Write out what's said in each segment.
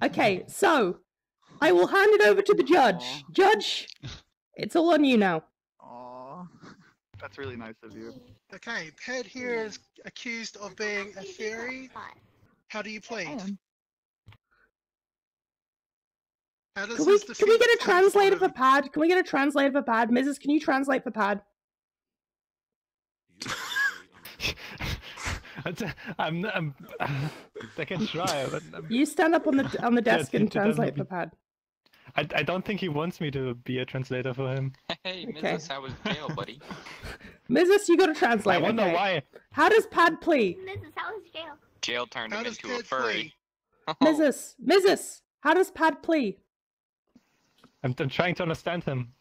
Okay, so I will hand it over to the judge. Aw. Judge, it's all on you now. Aw. That's really nice of you. Okay, Ped here is accused of being a fairy. How do you plead? How does Can we his get a defense translator for him? Pad? Can we get a translator for Pad? Mrs., can you translate for Pad? I can try, but You stand up on the desk and it doesn't translate for be- Pad. I don't think he wants me to be a translator for him. Hey, Okay. Mrs. How was jail, buddy? Mrs., you got to translate. I wonder okay. why. How does Pad plead? Mrs. How is jail? Jail turned How him does into a Ped furry. Oh, Mrs., how does Pad plead? I'm trying to understand him.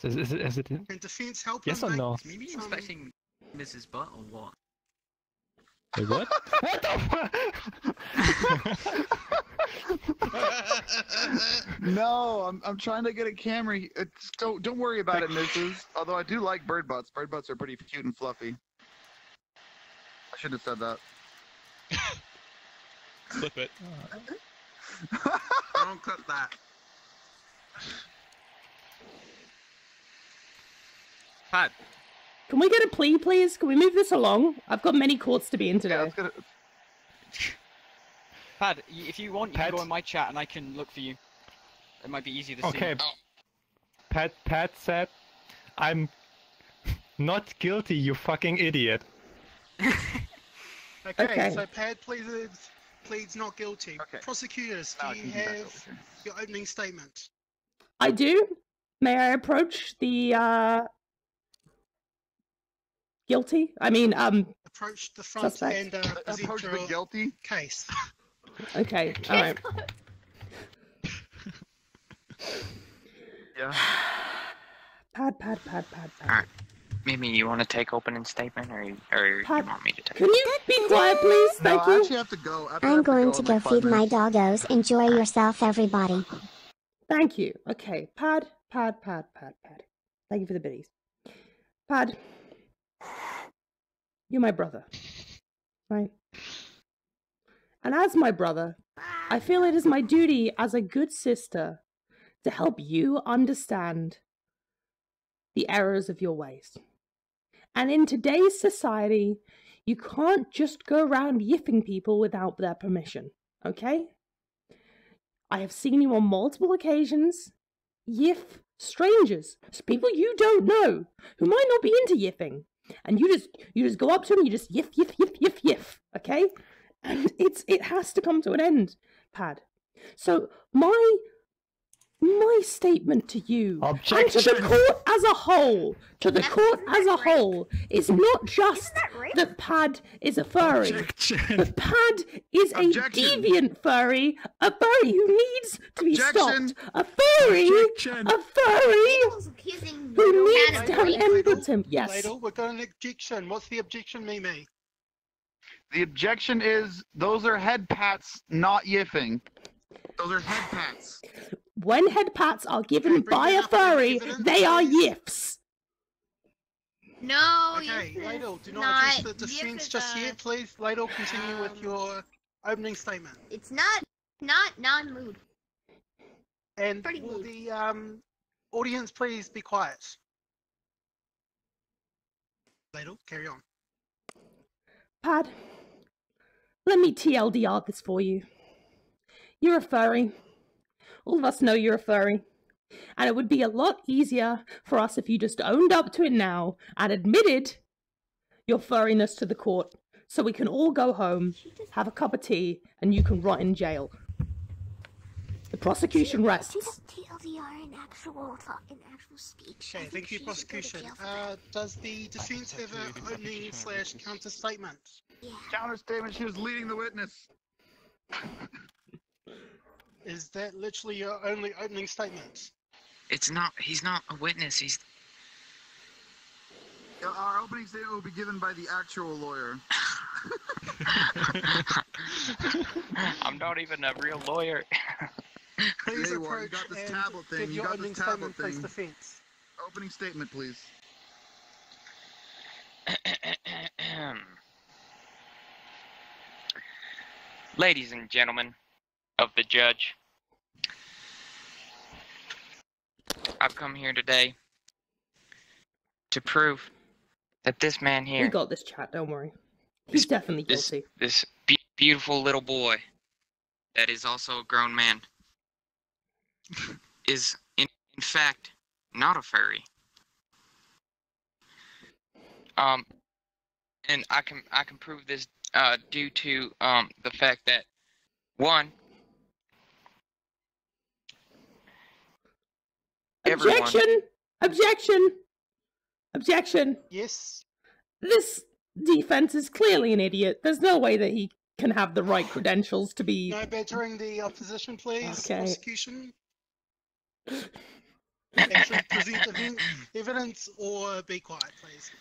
Is it? Can defense help Yes him? or no? Can you be inspecting Mrs. Butt or what? Wait, what? What the No, I'm trying to get a camera. It's, don't worry about it, Mrs. Although I do like bird butts. Bird butts are pretty cute and fluffy. I shouldn't have said that. Clip it. Don't cut that. Pat, Can we get a plea, please? Can we move this along? I've got many courts to be in Yeah, today. let's get it. Pad, if you want, you Pat. can go in my chat and I can look for you. It might be easier to Okay. see. Pat said, "I'm not guilty, you fucking idiot." Okay, so Pad pleads not guilty. Okay. Prosecutors, Now I do can you be back over have here. your opening statement? I do. May I approach the guilty? I mean, Approach the front Suspect. and present Approach the your guilty. case. okay, all right. Yeah. Pad. Alright. Mimi, you want to take opening statement, or you Pat, want me to take? Can you be quiet, please? No, Thank I you. actually have to go. I have I'm going go to in go like 5 feed my minutes. doggos. Enjoy yourself, everybody. Thank you. Okay, Pad. Thank you for the biddies. Pad, you're my brother, right? And as my brother, I feel it is my duty as a good sister to help you understand the errors of your ways. And in today's society, you can't just go around yiffing people without their permission, okay? I have seen you on multiple occasions yiff strangers, people you don't know, who might not be into yiffing. And you just go up to them, you just yiff, okay? And it has to come to an end, Pad. So my statement to you and to the court as a whole, is not just that Pad is a furry, but Pad is a deviant furry, a furry who needs to be stopped, a furry who needs to have an end victim. Yes. Ladle, we've got an objection. What's the objection, Mimi? The objection is those are head pats, not yiffing. Those are head pats. When head pats are given bring by that a up in furry, evidence, they are please. yiffs. No, Okay, this Ladle, is do not address the not- defense this just is yet, please. Ladle, continue with your opening statement. It's not non-mood. And Pretty will mood. the audience please be quiet? Ladle, carry on. Pad, let me TLDR this for you. You're a furry. All of us know you're a furry. And it would be a lot easier for us if you just owned up to it now and admitted your furriness to the court so we can all go home, have a cup of tea, and you can rot in jail. The prosecution rests. TLDR in actual speech. Okay, thank you, prosecution. Does the defense have an opening/counter statement? Counter statement, she was leading the witness. Is that literally your only opening statement? It's not. He's not a witness. He's. Our opening statement will be given by the actual lawyer. I'm not even a real lawyer. Please Yeah, you are. You approach got this and tablet thing. give You your got opening this tablet statement, please, thing. defense. Opening statement, please. Ladies and gentlemen of the judge, I've come here today to prove that this man We here, got this, chat. Don't worry. He's definitely this guilty. this beautiful little boy that is also a grown man, is in fact not a furry. And I can prove this due to the fact that one, everyone, Objection! Yes. This defense is clearly an idiot. There's no way that he can have the right credentials to be. No badgering the opposition, please. Okay. Prosecution. Actually present evidence or be quiet, please.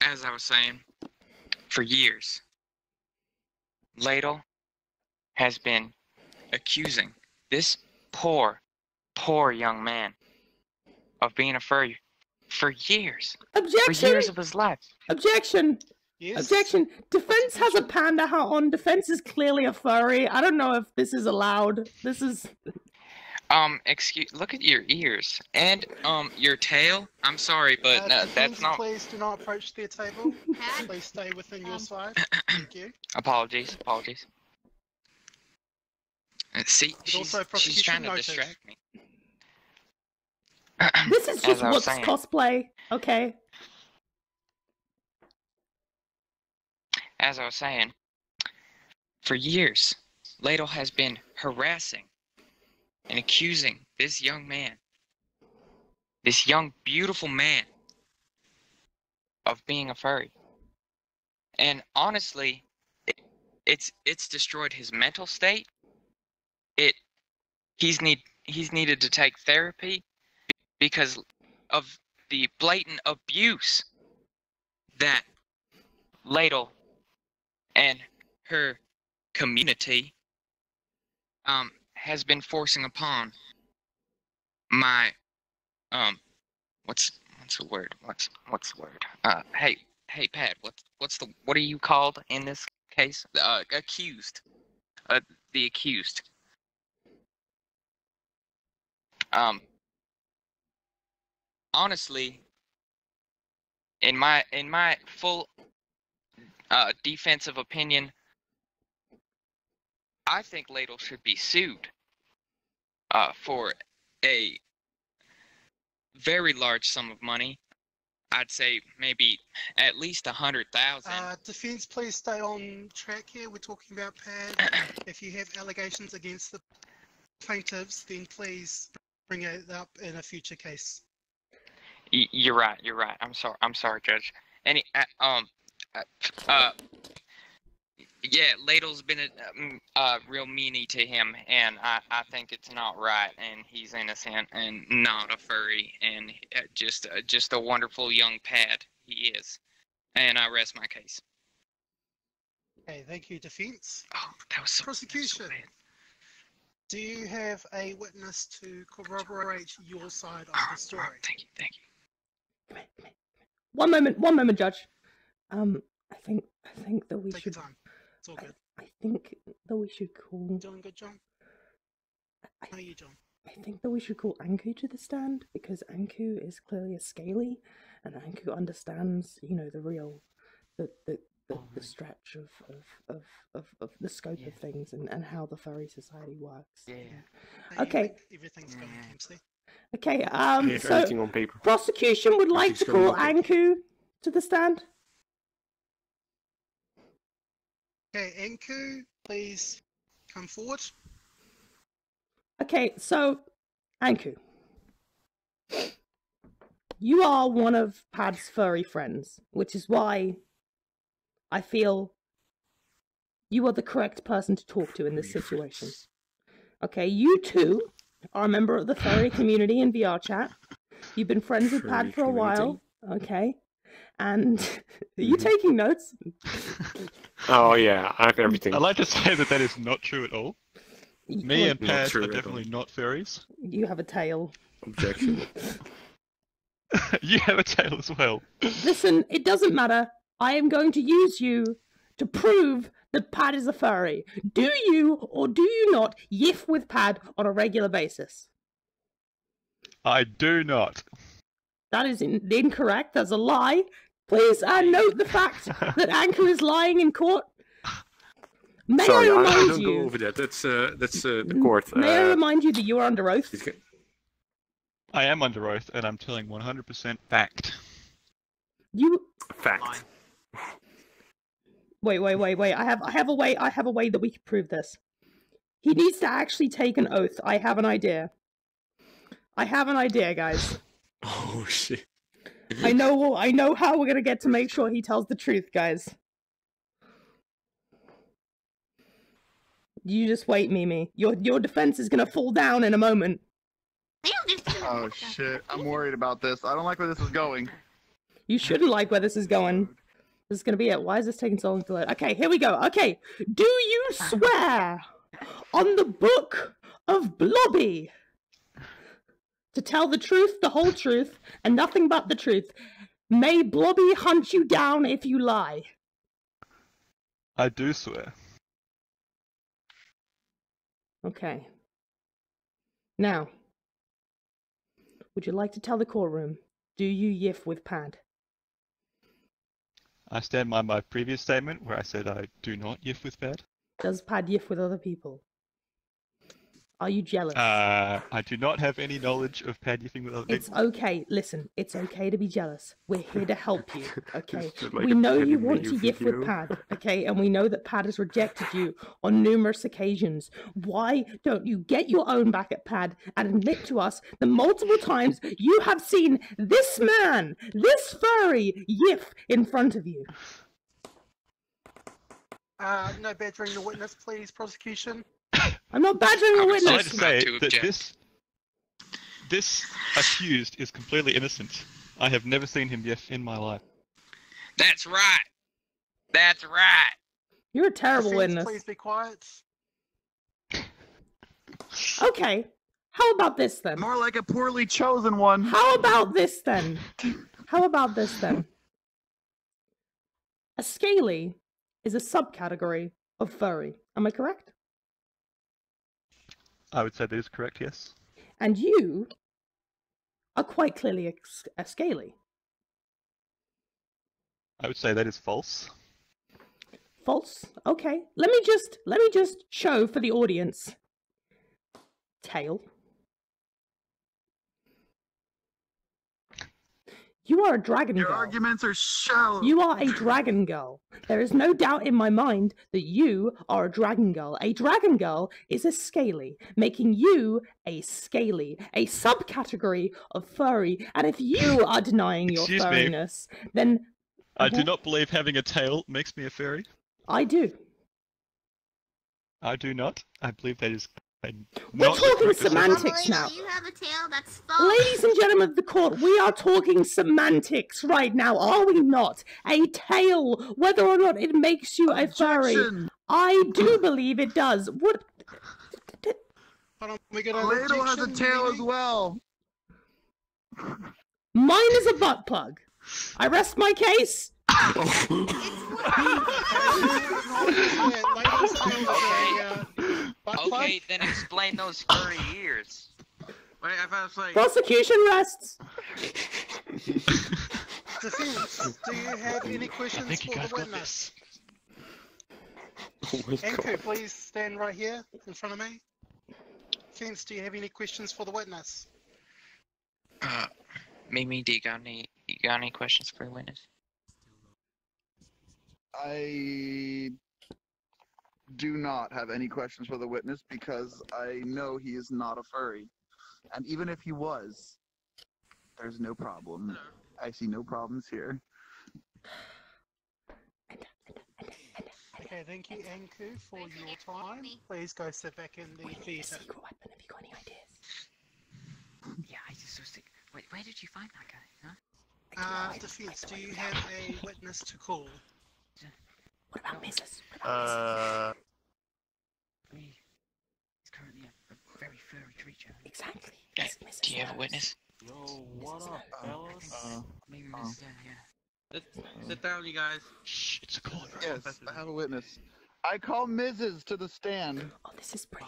as I was saying, for years, Ladle has been accusing this poor young man of being a furry for years. Objection! For years of his life. Objection! Yes. Objection! Defense has a panda hat on. Defense is clearly a furry. I don't know if this is allowed. This is. Look at your ears and your tail. I'm sorry, but that's not. Please do not approach their table. Please stay within your side. Thank you. Apologies. See, also she's trying to noted. distract me. This is As just I was what's saying. cosplay. Okay. As I was saying, for years, Ladle has been harassing and accusing this young man, this young, beautiful man, of being a furry. And honestly, it's destroyed his mental state. He's needed to take therapy because of the blatant abuse that Ladle and her community has been forcing upon my what's the word? What's the word? Hey Pat, what are you called in this case? Accused. The accused. Honestly, in my full defensive opinion, I think Ladle should be sued for a very large sum of money. I'd say maybe at least 100,000. Defense, please stay on track here. We're talking about Pad. If you have allegations against the plaintiffs, then please bring it up in a future case. You're right. I'm sorry, Judge. Yeah, Ladle's been a real meanie to him, and I think it's not right, and he's innocent and not a furry, and just a wonderful young Pad he is. And I rest my case. Okay, thank you, defense. Oh, that was so Prosecution. bad. Do you have a witness to corroborate your side of the story? Thank you. Come here. One moment, Judge. I think that we Take your should. time. It's all good. I think that we should call. Doing good, John? I, How are you, John? I think that we should call Anku to the stand because Anku is clearly a scaly, and Anku understands, the real, the stretch of the scope of things and how the furry society works. Yeah. How Okay. you think everything's going, MC? Okay. If So everything on paper. prosecution would like to call Anku to the stand. Okay, Anku, please come forward. Okay, so Anku, you are one of Pad's furry friends, which is why I feel you are the correct person to talk to in this situation. Okay, you too are a member of the furry community in VR chat. You've been friends with Pad for a while, okay? And are you taking notes? Oh yeah, I have everything. I'd like to say that is not true at all. Me and Not Pad true are at all. definitely not furries. You have a tail. Objection. You have a tail as well. Listen, it doesn't matter. I am going to use you to prove that Pad is a furry. Do you or do you not yiff with Pad on a regular basis? I do not. That is incorrect. That's a lie. Please note the fact that Anchor is lying in court. May Sorry, I I remind don't you? go over that. That's the court. May I remind you that you are under oath? I am under oath, and I'm telling 100% fact. You fact. Wait. I have a way that we can prove this. He needs to actually take an oath. I have an idea. Guys. Oh shit. I know how we're gonna get to make sure he tells the truth, guys. You just wait, Mimi. Your defense is gonna fall down in a moment. Oh shit, I'm worried about this. I don't like where this is going. You shouldn't like where this is going. This is gonna be it. Why is this taking so long to load? Okay, here we go. Okay, do you swear on the book of Blobby to tell the truth, the whole truth, and nothing but the truth? May Blobby hunt you down if you lie. I do swear. Okay. Now, would you like to tell the courtroom, do you yiff with Pad? I stand by my previous statement where I said I do not yiff with Pad. Does Pad yiff with other people? Are you jealous? I do not have any knowledge of Pad yiffing with other people. It's okay. Listen, it's okay to be jealous. We're here to help you, okay? Like We a know you petty want to video yiff with video. Pad, okay? And we know that Pad has rejected you on numerous occasions. Why don't you get your own back at Pad and admit to us that multiple times you have seen this man, this furry, yiff in front of you? No badgering the witness, please, prosecution. I'm not badgering a I'd witness. like to say that this accused is completely innocent. I have never seen him yiff in my life. That's right. That's right. You're a terrible Defense, witness. please be quiet. Okay, how about this then? More like a poorly chosen one. How about this then? A scaly is a subcategory of furry. Am I correct? I would say that is correct, yes. And you are quite clearly a scaly. I would say that is false. False. Okay. Let me just show for the audience. Tail. You are a dragon girl. Your arguments are shallow. You are a dragon girl. There is no doubt in my mind that you are a dragon girl. A dragon girl is a scaly, making you a scaly, a subcategory of furry. And if you are denying your Excuse me. furriness, then I do not believe having a tail makes me a furry. I do. I do not. I believe that is We're not talking correct assessment. semantics now. You have a tail, that's false. Ladies and gentlemen of the court, we are talking semantics right now, are we not? A tail, whether or not it makes you a furry. Objection. I do believe it does. What? Hold on, we got an Ladle has a objection, tail Mimi? as well. Mine is a butt plug. I rest my case. Okay, then explain those furry ears. Wait, I thought it was like... Prosecution rests. Defense, do you have any questions for the witness? Oh my Anku, god. please stand right here in front of me. Defense, do you have any questions for the witness? Mimi, do you got any questions for the witness? I do not have any questions for the witness because I know he is not a furry. And even if he was, there's no problem. I see no problems here. Okay, thank you, Anku, for your time. Please go sit back in the theatre. Secret weapon, have you got any ideas? Yeah, I just was thinking... Wait, where did you find that guy, huh? Defense, do you have a witness to call? What about Mrs.? He's currently a very furry creature. Exactly. Do you have a witness? Yo, what up, fellas? Maybe Mrs. Yeah. Sit down, you guys. Shh, it's a court. Yes, I have a witness. I call Mrs. to the stand. Oh, this is pretty.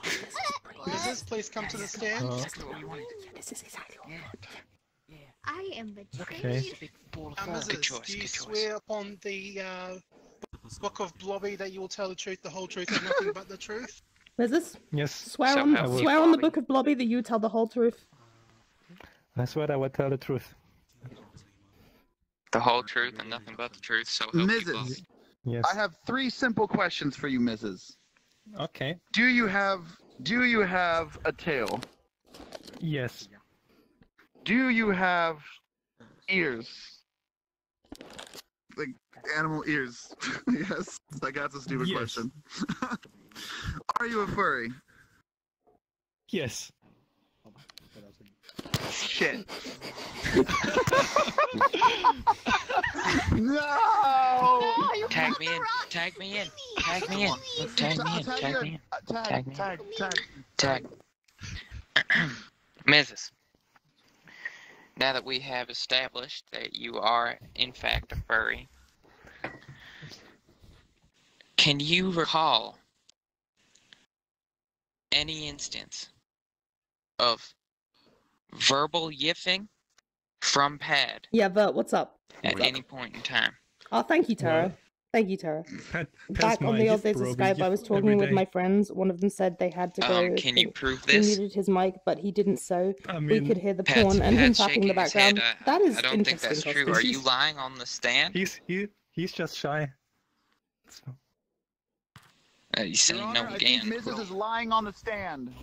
Mrs., please come to the stand. Exactly what we wanted. This is exactly what we want. I am betrayed. Okay. Mrs., do you swear upon the Book of Blobby that you will tell the truth, the whole truth, and nothing but the truth? Mrs. Yes. Swear So on help me, swear on the Blobby. Book of Blobby that you tell the whole truth. I swear I will tell the truth. The whole truth and nothing but the truth. So help you, Mrs. Bobby. Yes. I have 3 simple questions for you, Mrs. Okay. Do you have a tail? Yes. Do you have ears? Like animal ears? Yes. Like that's a stupid Yes. question. Are you a furry? Yes. Shit. No! Tag me in. Tag me in. Tag me in. Tag me in. Tag me in. Tag me in. Tag. Mrs. Now that we have established that you are, in fact, a furry, can you recall any instance of verbal yiffing from Pad Yeah, Vert, what's up? at any point in time? Oh, thank you, Tara. Well, Thank you, Tara. Pat, Back on the old days of Skype, I was talking with my friends. One of them said they had to go. Can you prove He this? muted his mic, but he didn't. So I we mean, could hear the Pat's- porn and him Pat's tapping in the shaking his head, background. That is I don't think that's interesting. true. Are you lying on the stand? he's just shy. So, You say Your no Honor, I again. think Mrs. is lying on the stand.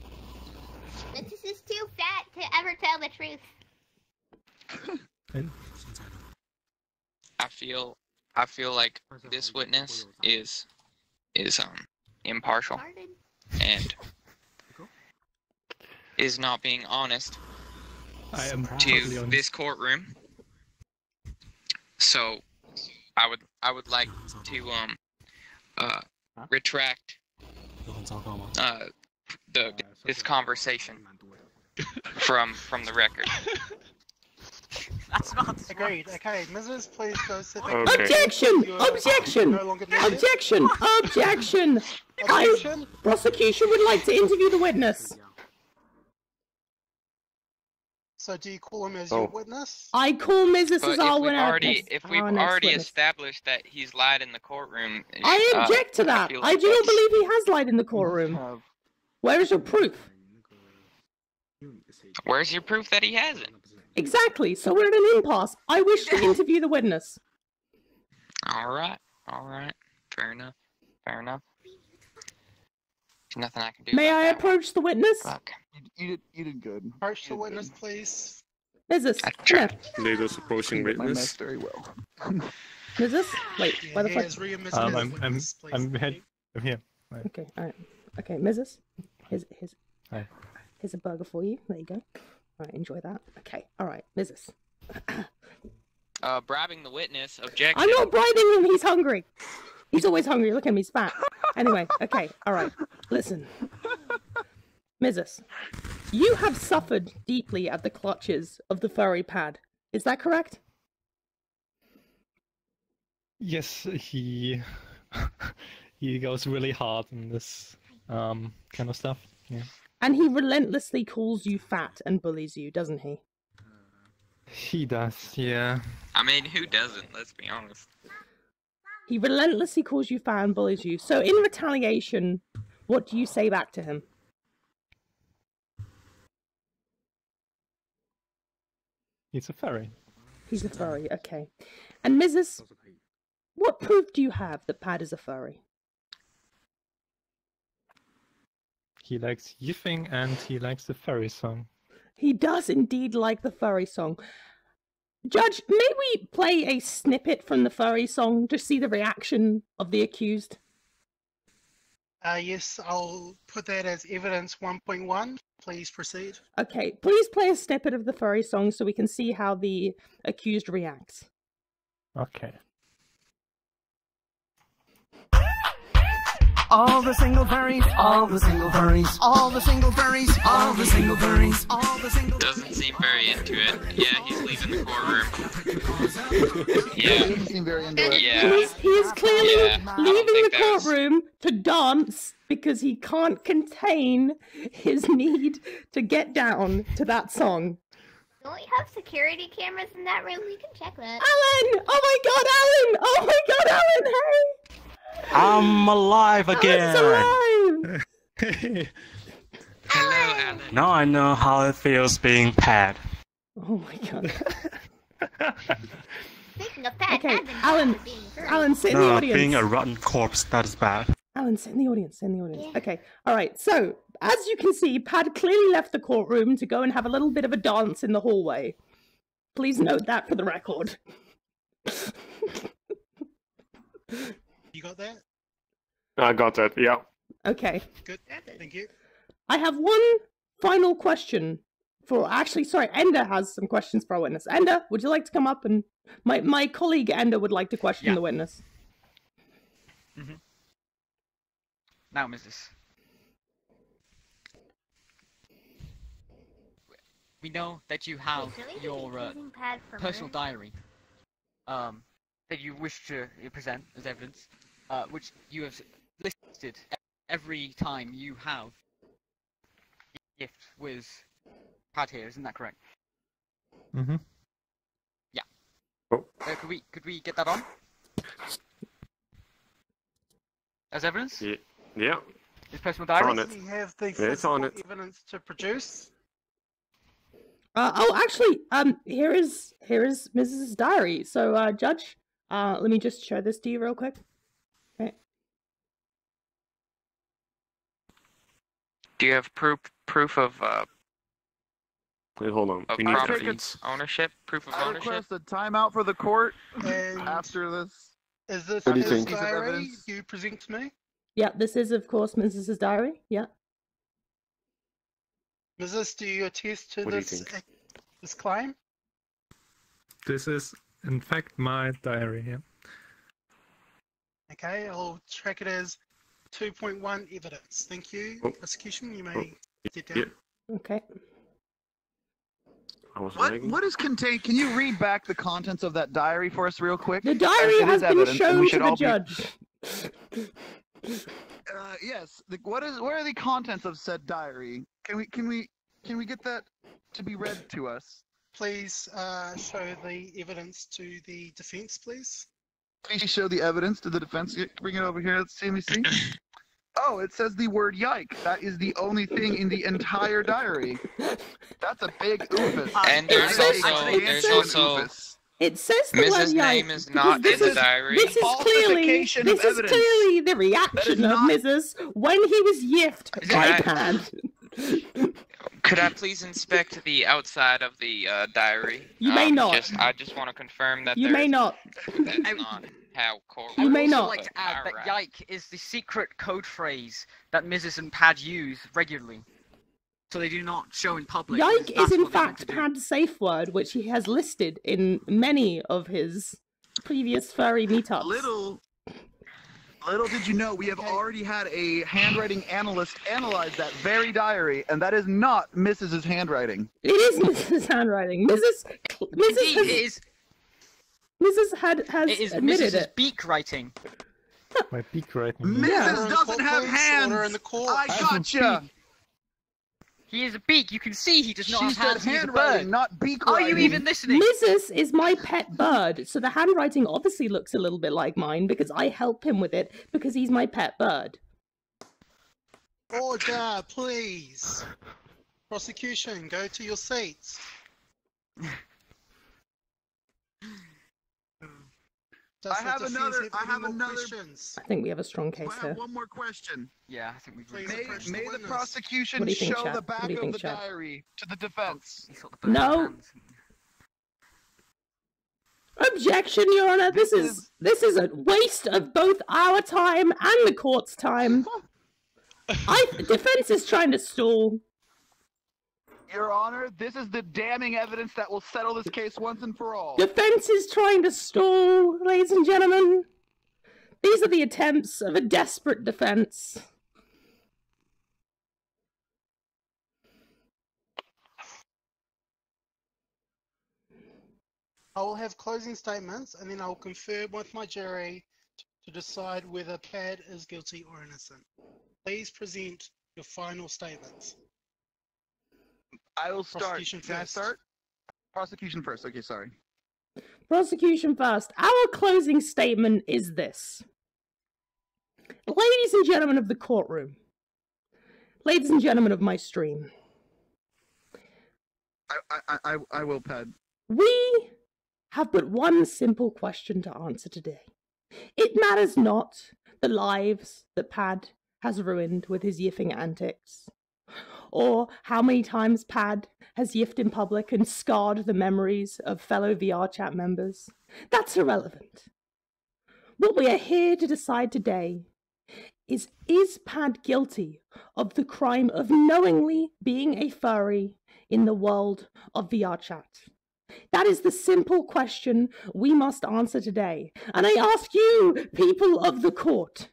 This is too fat to ever tell the truth. I feel like this witness is impartial Pardon? and is not being honest I am totally to honest. this courtroom. So I would like to retract this conversation from the record. That's not Agreed. Okay, Mrs., please go sit down. Okay. Objection! You are Objection! no longer needed. Objection! Objection! Objection? Prosecution would like to interview the witness. So do you call him as your witness? I call Mrs. But as our if we've already established that he's lied in the courtroom, I object to that. feel I like do not that's- believe he has lied in the courtroom. Where is your proof? Where's your proof that he hasn't? Exactly. So we're at an impasse. I wish to interview the witness. All right. Fair enough. There's nothing I can do. May about I that. approach the witness? Fuck. You did good. Approach the witness, please. Mrs. I Come here. tried. Lady's approaching My mess witness. very well. Mrs. Wait, Yeah, why the fuck? here's Rhea, Miss I'm Witness, please. I'm here. Right. Okay, alright. Okay, Mrs. Here's Hi. here's a burger for you. There you go. Alright, enjoy that. Okay, alright, Mrs. Bribing the witness. Objection. I'm not bribing him, he's hungry. He's always hungry, look at him, he's fat. Anyway, okay, alright. Listen. Mrs. You have suffered deeply at the clutches of the furry Pad. Is that correct? Yes, he he goes really hard in this kind of stuff. Yeah. And he relentlessly calls you fat and bullies you, doesn't he? He does, yeah. I mean, who doesn't? Let's be honest. He relentlessly calls you fat and bullies you. So in retaliation, what do you say back to him? He's a furry. He's a furry, okay. And Mrs., what proof do you have that Pad is a furry? He likes yiffing and he likes the furry song. He does indeed like the furry song. Judge, may we play a snippet from the furry song to see the reaction of the accused? Yes, I'll put that as evidence 1.1. Please proceed. Okay, please play a snippet of the furry song so we can see how the accused reacts. Okay. All the single furries, all the single furries, all the single furries, all the single furries, all the single. Doesn't seem very into it. Yeah, he's leaving the courtroom. Yeah. He doesn't seem very into it. Yeah. He's clearly Yeah, I don't leaving the think that was- courtroom to dance because he can't contain his need to get down to that song. Don't we have security cameras in that room? We can check that. Alan! Oh my god, Alan! Oh my god, Alan! Hey! I'm alive again! Alan's alive! Hello, Alan. Now I know how it feels being Pat. Oh my god. Speaking of that, Okay, I've been Alan, being very- Alan, sit in the No, audience. being a rotten corpse, that is bad. Alan, sit in the audience, sit in the audience. Okay, alright, so, as you can see, Pad clearly left the courtroom to go and have a little bit of a dance in the hallway. Please note that for the record. You got that? I got that, yeah. Okay. Good. Thank you. I have one final question for... Actually, sorry, Ender has some questions for our witness. Ender, would you like to come up and... My colleague Ender would like to question the witness. Mm-hmm. Now, Mrs. We know that you have Wait, really? your Using Pad for personal murder? diary that you wish to present as evidence, which you have listed every time you have a gift with Pad here. Isn't that correct? Mm-hmm. Yeah. Oh. Could we get that on as evidence? Yeah. Yeah. His personal It's diary. on it. Does he have the Yeah, it's on physical it. evidence to produce? Actually, here is Mrs.'s diary. So, Judge, let me just show this to you real quick. Okay. Do you have proof of Wait, hold on. of We need property evidence. ownership? Proof of I ownership? request a timeout for the court And after this. is this What do you his think? Piece of diary evidence. you present to me? Yeah, this is, of course, Mrs.'s diary. Yeah. Mrs., do you attest to What do you this think? this claim? This is, in fact, my diary here. Okay, I'll track it as 2.1 evidence. Thank you. Oh. Prosecution, you may get down. Yeah. Okay. I was What lagging. what is contained? Can you read back the contents of that diary for us real quick? The diary As it has is been evidence, and shown we to should the all be- judge. Yes. What are the contents of said diary? Can we get that to be read to us? Please show the evidence to the defense, please. Please show the evidence to the defense. Bring it over here. Let's see. Let me see. Oh, it says the word "yike." That is the only thing in the entire diary. That's a big oofus. And there's says- also it there's says- also Oofus. It says the word Mrs. name yike, is because not in this the is- diary. This is clearly Falsification this of is evidence. clearly the That is reaction of not- Mrs. when he was yiffed Can I- iPad. Could I please inspect the outside of the diary? You may not. I just want to confirm that You may not. That's not how court. You may I would not. also like to add that Alright. "yike" is the secret code phrase that Mrs. and Pad use regularly, so they do not show in public. Yike because is in that's what they're meant fact to do. Pad's safe word, which he has listed in many of his previous furry meetups. Little did you know, we have already had a handwriting analyst analyze that very diary, and that is not Mrs.'s handwriting. It is Mrs. handwriting. Mrs. Indeed, has, it is. Mrs. has It is admitted Mrs.'s it. beak writing. My peak writing. Mrs. Yeah. Order in the doesn't court, have please. hands. Order in the court. I gotcha. He is a beak. You can see he does not She have said hands. He's a handwriting, bird. not beak Are writing. you even listening? Mrs. is my pet bird, so the handwriting obviously looks a little bit like mine because I help him with it because he's my pet bird. Order, please. Prosecution, go to your seats. Does I the have defense another- I any have more another- questions? I think we have a strong I case have here. one more question. Yeah, I think we've. Please May, approach the may the witness. prosecution What do you think, show Chad? the What back do you of think, the Chad? diary to the defense? He's got the bird's No. hands. Objection, Your Honor. This is a waste of both our time and the court's time. Defense is trying to stall. Your Honor, this is the damning evidence that will settle this case once and for all. Defense is trying to stall, ladies and gentlemen. These are the attempts of a desperate defense. I will have closing statements, and then I will confer with my jury to decide whether Pad is guilty or innocent. Please present your final statements. I will start. Prosecution Can I first. start? Prosecution first. Okay, sorry. Prosecution first. Our closing statement is this. Ladies and gentlemen of the courtroom, ladies and gentlemen of my stream, I will, Pad. we have but one simple question to answer today. It matters not the lives that Pad has ruined with his yiffing antics, or how many times Pad has yiffed in public and scarred the memories of fellow VR chat members. That's irrelevant. What we are here to decide today is Pad guilty of the crime of knowingly being a furry in the world of VR chat? That is the simple question we must answer today. And I ask you, people of the court,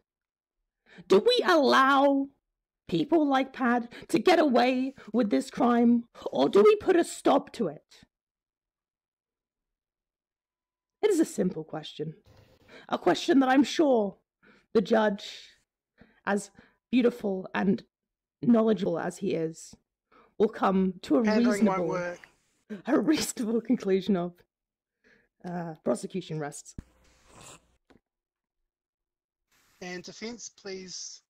do we allow people like Pad to get away with this crime, or do we put a stop to it? It is a simple question. A question that I'm sure the judge, as beautiful and knowledgeable as he is, will come to a reasonable conclusion of. Prosecution rests. And defense, please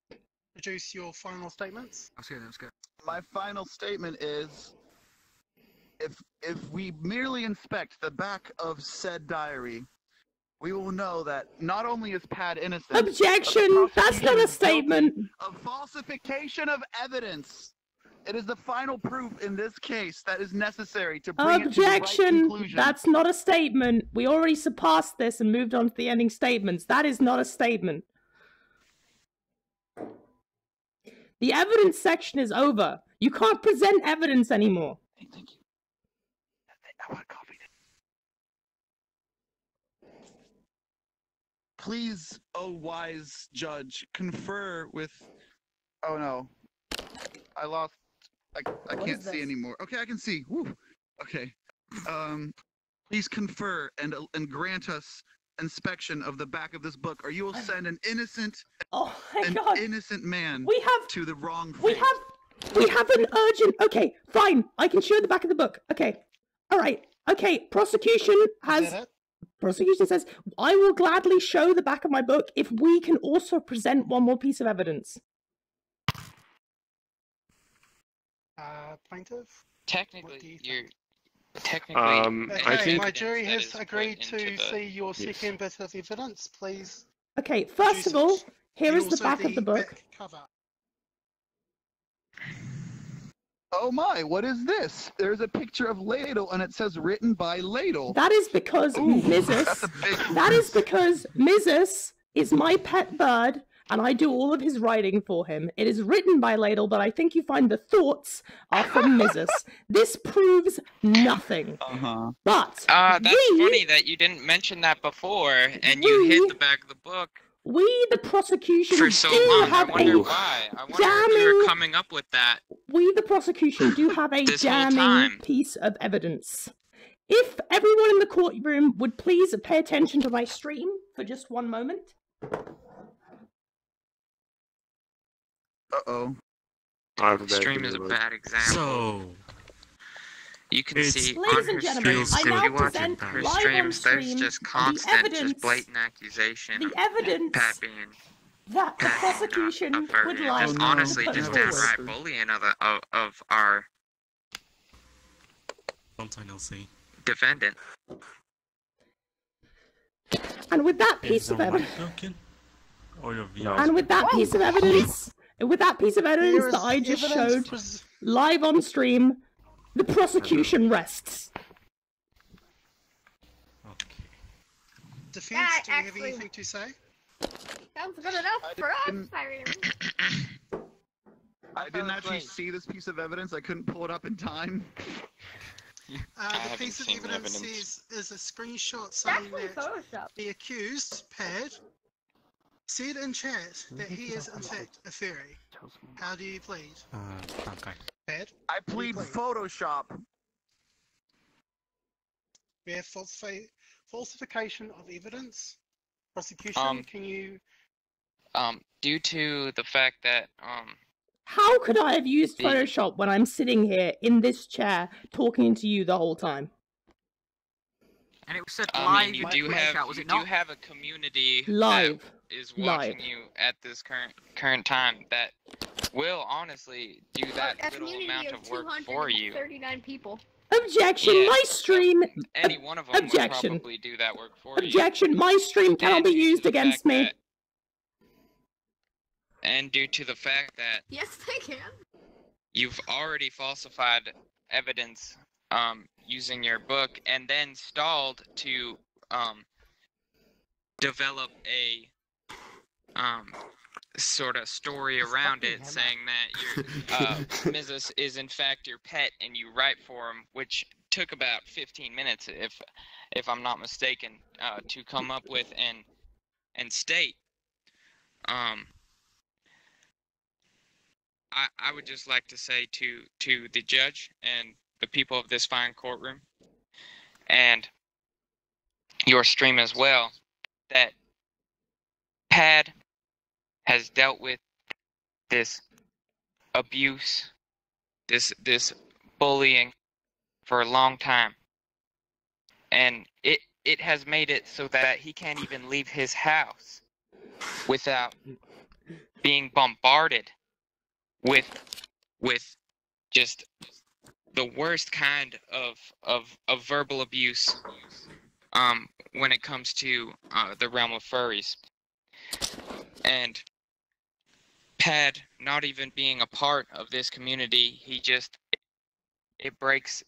produce your final statements. That's good. My final statement is, if we merely inspect the back of said diary, we will know that not only is Pad innocent. Objection! That's not a statement. Of falsification of evidence. It is the final proof in this case that is necessary to bring it to the right conclusion. That's not a statement. We already surpassed this and moved on to the ending statements. That is not a statement. The evidence section is over. You can't present evidence anymore. Hey, thank you. I want coffee. Please, oh wise judge, confer with... Oh no. I lost... I can't see anymore. Okay, I can see. Woo. Okay. Please confer and grant us inspection of the back of this book, or you will send an innocent, innocent man to the wrong fate. We have an urgent. Okay, fine. I can show the back of the book. Okay. All right. Okay. Prosecution says I will gladly show the back of my book if we can also present one more piece of evidence. Plaintiff? Technically, I think my jury has agreed to see your second bit of evidence, please. Okay, first of all, here is the back of the book. Cover. Oh my, what is this? There's a picture of Ladle and it says written by Ladle. That is because Mizzus is my pet bird and I do all of his writing for him. It is written by Ladle, but I think you find the thoughts are from Mizzus. This proves nothing. But that's funny that you didn't mention that before, and you hid the back of the book. We, the prosecution, for so do long. have I wonder a why. I wonder if you were coming up with that. We, the prosecution, do have a damning piece of evidence. If everyone in the courtroom would please pay attention to my stream for just one moment. Uh-oh. Stream is a bad example. So, you can see ladies on and her gentlemen, streams, I now if you watch present her live on streams, there's stream just the constant, evidence, just blatant accusation the of evidence Pat being that the prosecution would like just to honestly put just forward. downright bullying of our defendant. And with that piece of evidence, that I just showed live on stream, the prosecution rests. Defense, do you have anything to say? Sounds good enough for us, I didn't actually see this piece of evidence. I couldn't pull it up in time. The piece of evidence is a screenshot saying that the accused, Pad, said in chat that he is in fact a fairy. How do you plead? Okay. Pad? I plead Photoshop. We have falsification of evidence. Prosecution, can you... Due to the fact that, How could I have used Photoshop when I'm sitting here in this chair talking to you the whole time? And it was said I live. mean, you in do the have chat, was you it do not? have a community Live. that is watching Live. you at this current time that will honestly do that A little community amount of of work for you. 239 people. Objection! Yeah, My stream. Any one of them Objection. would probably do that work for you. Objection! My stream cannot be used against me. And due to the fact that Yes, they can. you've already falsified evidence using your book and then stalled to develop a sort of story around it saying that your Mrs. is in fact your pet and you write for him, which took about 15 minutes if I'm not mistaken to come up with and state. I would just like to say to the judge and the people of this fine courtroom and your stream as well that Pad has dealt with this abuse, this bullying for a long time. And it has made it so that he can't even leave his house without being bombarded with just the worst kind of verbal abuse when it comes to the realm of furries. And Pad not even being a part of this community, he just it breaks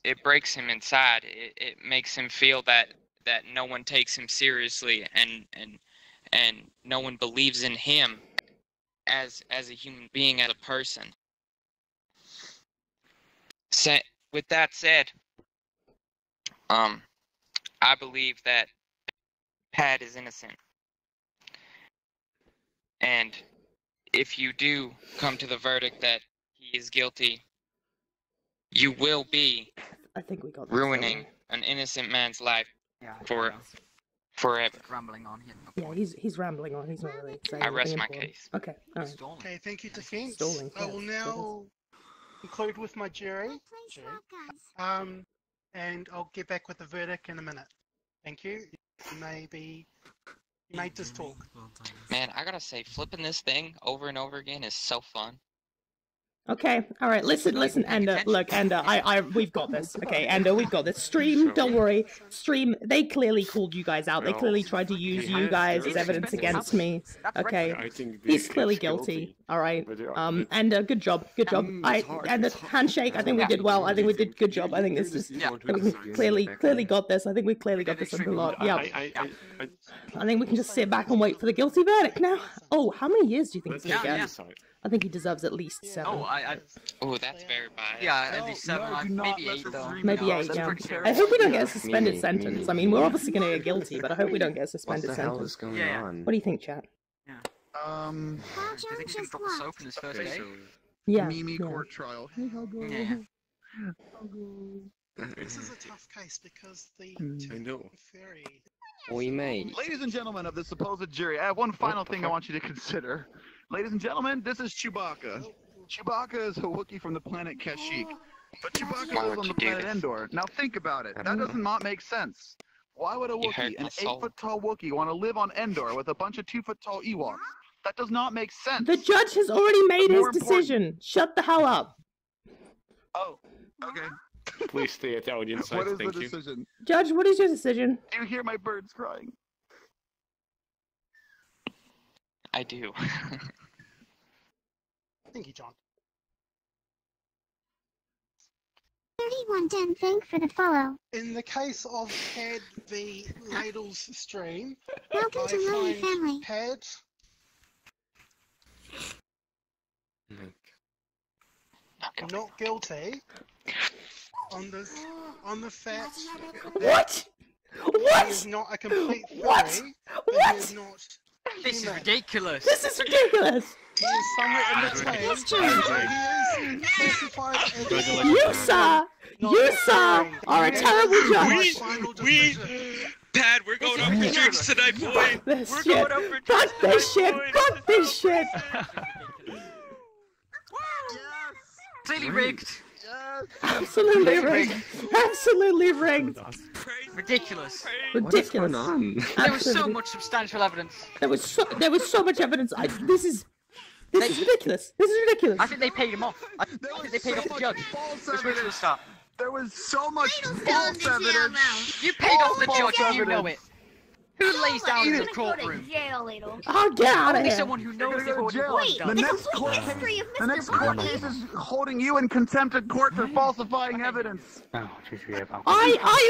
him inside. It makes him feel that no one takes him seriously and no one believes in him as a human being, as a person. With that said, I believe that Pad is innocent. And if you do come to the verdict that he is guilty, you will be ruining an innocent man's life forever. Rambling on here. Yeah, he's rambling on. He's not really saying I rest anything my important. case. Okay, alright. Okay, thank you, defense. Stalling, I will yes, now conclude with my jury. And I'll get back with the verdict in a minute. Thank you. You may just talk. Man, I gotta say, flipping this thing over and over again is so fun. Okay, alright, listen, Ender, look, Ender, we've got this, okay, Ender, we've got this. Stream, don't worry, Stream, they clearly called you guys out, they clearly tried to use you guys as evidence against me, okay, he's clearly guilty, alright, Ender, good job, Ender, handshake, I think we did well, I think we did good job, I think this is, we clearly got this, I think we clearly got this under a lot, yeah. I think we can just sit back and wait for the guilty verdict now. Oh, how many years do you think he's gonna get? I think he deserves at least 7. Oh, that's very biased. Yeah, at least 7, maybe 8 though. Maybe 8, yeah. I hope we don't get a suspended sentence. I mean, we're obviously going to get guilty, but I hope we don't get a suspended sentence. What the hell is going on? What do you think, chat? Do you think he's gonna drop the soap in his first day? Yeah. Mimi court trial. Hey, how go? Yeah. This is a tough case because the I know. fairy... We may. Ladies and gentlemen of the supposed jury, I have one final thing I want you to consider. Ladies and gentlemen, this is Chewbacca. Chewbacca is a Wookiee from the planet Kashyyyk, but Chewbacca lives on the planet Endor. Now think about it. That does not make sense. Why would a Wookiee, an 8-foot-tall Wookiee, want to live on Endor with a bunch of 2-foot-tall Ewoks? That does not make sense. The judge has already made his decision. Shut the hell up. Oh, okay. Please stay at the audience side, What is thank the you. decision? Judge, what is your decision? Do you hear my birds crying? I do. Thank you, John. 3110, thank for the follow. In the case of Pad v. Ladle's stream, Welcome to I Lily find Family. Pad not guilty on the fact What? that he is not a complete furry, but he is not This is ridiculous. This is ridiculous. He is somewhere in the train. It's true. He is classified as You, sir, are a terrible judge. Pad, we're going up for drinks tonight, boy. This We're shit. going up for drinks Fuck this shit. boy. Fuck this shit. Completely rigged. Absolutely rigged. Absolutely rigged. Ridiculous. Ridiculous. There was so much substantial evidence. There was so much evidence. This is ridiculous. This is ridiculous. I think they paid him off. I think they paid off the judge. This ritual start. There was so much false evidence. You paid off the judge and you know evidence. it. Who lays down in the courtroom? Oh, get out of Only here. someone who knows the court Wait, the next court case is holding you in contempt of court for falsifying evidence. I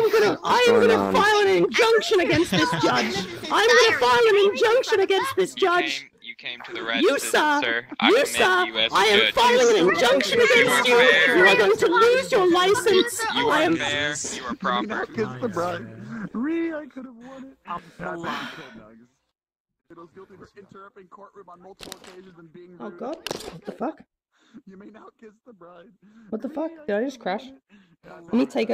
am gonna file an injunction against this judge. I'm gonna file an injunction against this judge. You came to the right You, decision, sir. I You, commend sir. you as a I am judge. filing an injunction against you. You are going to lose your license. You I are am. fair. You are proper. Kiss the bride. I could have won it. Fiddle's guilty for interrupting courtroom on multiple occasions and being rude. Oh God! What the fuck? You may now kiss the bride. What the fuck? Did I just crash? Let me take a.